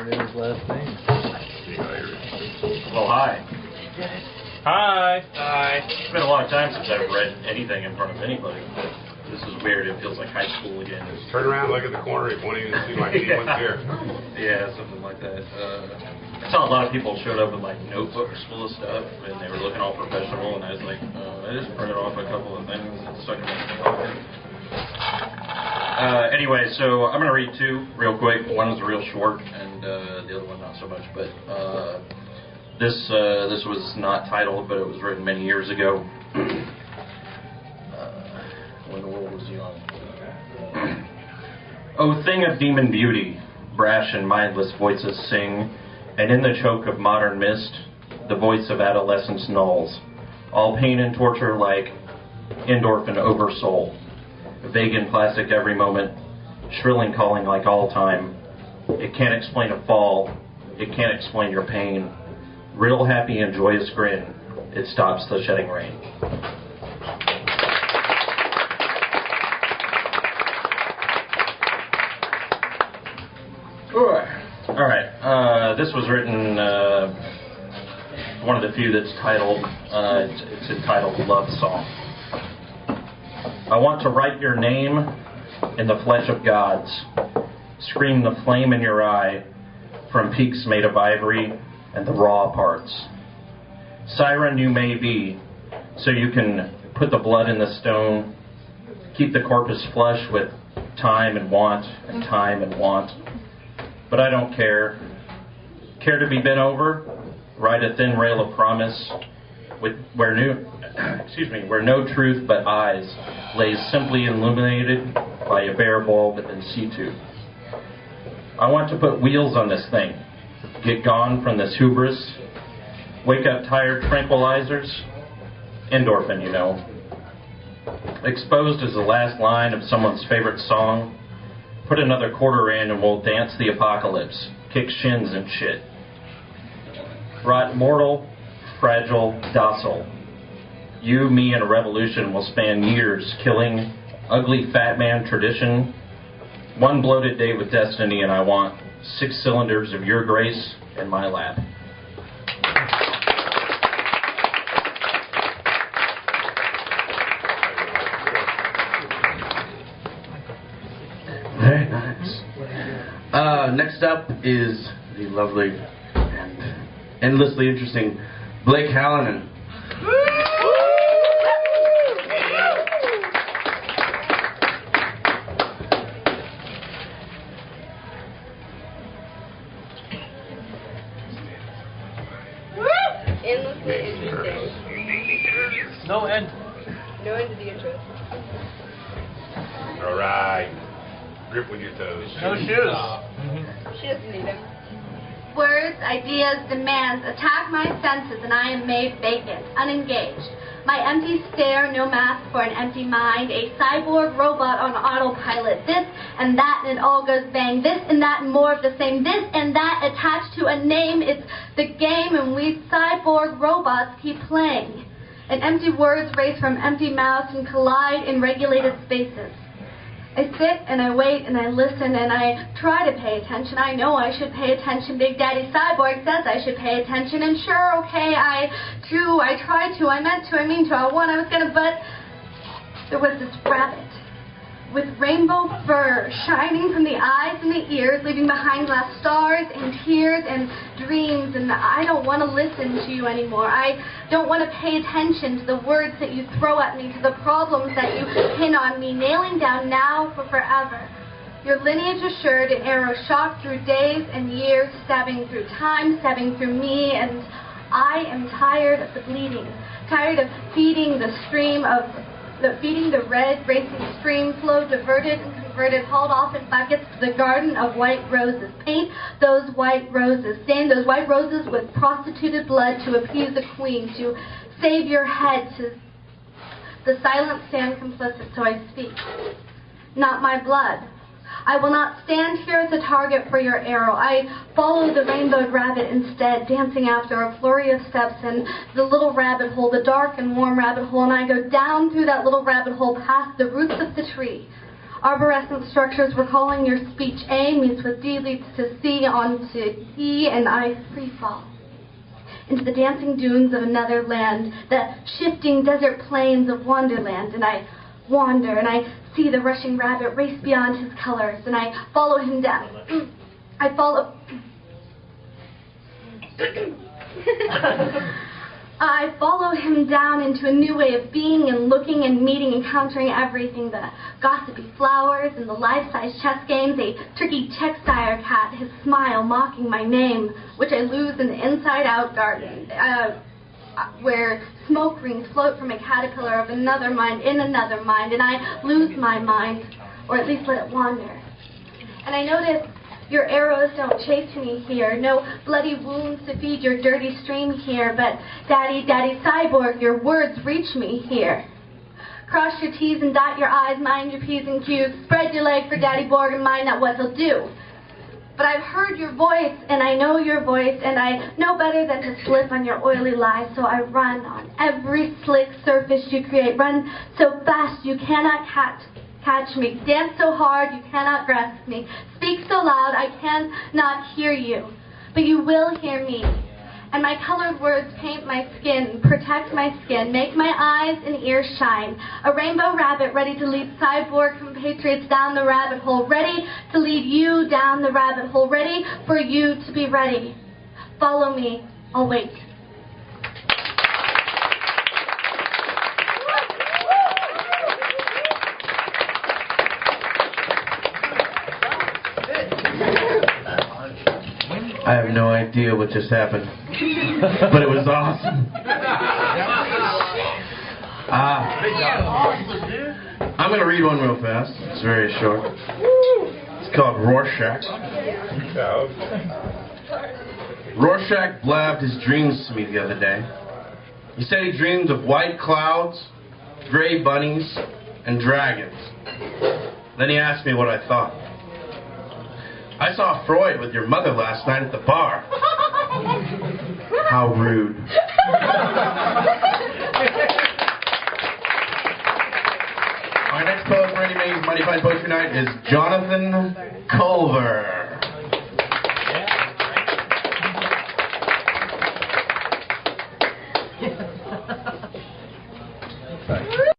forget his last name. Well, hi. Hi. Hi. It's been a long time since I've read anything in front of anybody. This is weird. It feels like high school again. Turn around, look at the corner. It won't even seem like anyone's here. Yeah, something like that. I saw a lot of people showed up with like notebooks full of stuff, and they were looking all professional. And I was like, I just printed off a couple of things and stuck them in my pocket. Anyway, so I'm going to read two real quick. One is real short, and the other one not so much. But this was not titled, but it was written many years ago. When the world was young. O thing of demon beauty, brash and mindless voices sing, and in the choke of modern mist, the voice of adolescence nulls, all pain and torture like endorphin over soul, vague and plastic every moment, shrilling calling like all time. It can't explain a fall, it can't explain your pain. Riddle happy and joyous grin, it stops the shedding rain. All right. This was written, one of the few that's titled, it's entitled Love Song. I want to write your name in the flesh of gods, scream the flame in your eye from peaks made of ivory and the raw parts. Siren you may be, so you can put the blood in the stone, keep the corpus flush with time and want and time and want. But I don't care. Care to be bent over? Ride a thin rail of promise, where no truth but eyes lays simply illuminated by a bare bulb in Pt2. I want to put wheels on this thing, get gone from this hubris, wake up tired tranquilizers, endorphin, you know. Exposed as the last line of someone's favorite song. Put another quarter in and we'll dance the apocalypse, kick shins and shit. Rot mortal, fragile, docile. You, me, and a revolution will span years, killing ugly fat man tradition. One bloated day with destiny, and I want 6 cylinders of your grace in my lap. Very nice. Next up is the lovely and endlessly interesting Blake Hallinan. Endlessly interesting. No end. No end to the intro. All right. Grip with your toes. No shoes. She doesn't need them. Words, ideas, demands attack my senses and I am made vacant, unengaged. My empty stare, no mask for an empty mind, a cyborg robot on autopilot, this and that and it all goes bang, this and that and more of the same, this and that attached to a name, it's the game and we cyborg robots keep playing. And empty words race from empty mouths and collide in regulated spaces. I sit and I wait and I listen and I try to pay attention. I know I should pay attention. Big Daddy Cyborg says I should pay attention. And sure, okay, I tried to, I meant to, I mean to, I was gonna, but there was this rabbit with rainbow fur shining from the eyes and the ears, leaving behind glass stars and tears and dreams, and I don't want to listen to you anymore. I don't want to pay attention to the words that you throw at me, to the problems that you pin on me, nailing down now for forever. Your lineage assured, an arrow shot through days and years, stabbing through time, stabbing through me, and I am tired of the bleeding, tired of feeding the stream of feeding the red, racing stream flow, diverted and converted, hauled off in buckets to the garden of white roses. Paint those white roses. Stain those white roses with prostituted blood to appease the queen, to save your head, to the silent stand complicit, so I speak. Not my blood. I will not stand here as a target for your arrow. I follow the rainbowed rabbit instead, dancing after a flurry of steps in the little rabbit hole, the dark and warm rabbit hole, and I go down through that little rabbit hole past the roots of the tree. arborescent structures recalling your speech. A meets with D leads to C on to E, and I free fall into the dancing dunes of another land, the shifting desert plains of Wonderland, and I wander, and I see the rushing rabbit race beyond his colors, and I follow him down. I follow him down into a new way of being and looking and meeting, encountering everything, the gossipy flowers and the life-size chess games, a tricky textile cat, his smile mocking my name, which I lose in the inside-out garden, where smoke rings float from a caterpillar of another mind in another mind, and I lose my mind, or at least let it wander. And I notice your arrows don't chase me here, no bloody wounds to feed your dirty stream here, but Daddy, Daddy Cyborg, your words reach me here. Cross your T's and dot your I's, mind your P's and Q's, spread your leg for Daddy Borg and mind not what he'll do. But I've heard your voice, and I know your voice, and I know better than to slip on your oily lies, so I run on every slick surface you create, run so fast you cannot catch me, dance so hard you cannot grasp me, speak so loud I cannot hear you, but you will hear me. And my colored words paint my skin, protect my skin, make my eyes and ears shine. A rainbow rabbit ready to lead cyborg compatriots down the rabbit hole, ready to lead you down the rabbit hole, ready for you to be ready. Follow me, I'll wait. I have no idea what just happened, but it was awesome. I'm going to read one real fast. It's very short. It's called Rorschach. Rorschach blabbed his dreams to me the other day. He said he dreamed of white clouds, gray bunnies, and dragons. Then he asked me what I thought. I saw Freud with your mother last night at the bar. How rude. Our next poet for Auntie Mae's Mighty Fine Poetry Night is Jonathan Culver.